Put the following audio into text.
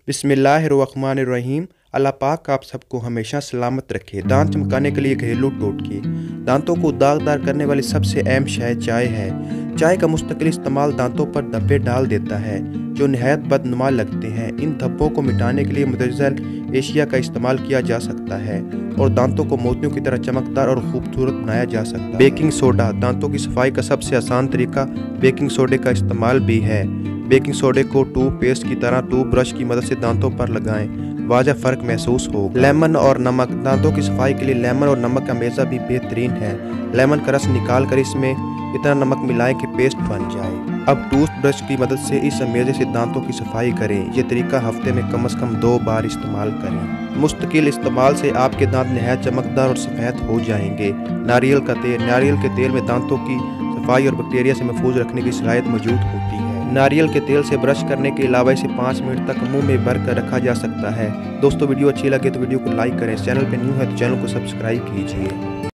बिस्मिल्लाहिर्रहमानिर्रहीम। अल्लाह पाक आप सबको हमेशा सलामत रखे। दांत चमकाने के लिए घरेलू टोटके। दांतों को दागदार करने वाली सबसे अहम शय चाय है। चाय का मुस्तकिल इस्तेमाल दांतों पर धब्बे डाल देता है जो निहायत बदनुमा लगते हैं। इन धब्बों को मिटाने के लिए मुतज़्ज़ल एशिया का इस्तेमाल किया जा सकता है और दांतों को मोतियों की तरह चमकदार और खूबसूरत बनाया जा सकता है। बेकिंग सोडा दांतों की सफाई का सबसे आसान तरीका बेकिंग सोडे का इस्तेमाल भी है। बेकिंग सोडे को टूथपेस्ट की तरह टूथब्रश की मदद से दांतों पर लगाएं, वाज़ह फ़र्क महसूस हो। लेमन और नमक दांतों की सफाई के लिए लेमन और नमक का मेज़ा भी बेहतरीन है। लेमन का रस निकाल कर इसमें इतना नमक मिलाएं कि पेस्ट बन जाए। अब टूथब्रश की मदद से इस मेज़े से दांतों की सफाई करें। ये तरीका हफ्ते में कम से कम 2 बार इस्तेमाल करें। मुस्तकिल इस्तेमाल से आपके दांत नहायत चमकदार और सफ़ेद हो जाएंगे। नारियल का तेल नारियल के तेल में दांतों की सफाई और बैक्टीरिया से महफूज रखने की सलाहियत मौजूद होती है। नारियल के तेल से ब्रश करने के अलावा इसे 5 मिनट तक मुंह में भर कर रखा जा सकता है। दोस्तों वीडियो अच्छी लगे तो वीडियो को लाइक करें। चैनल पर न्यू है तो चैनल को सब्सक्राइब कीजिए।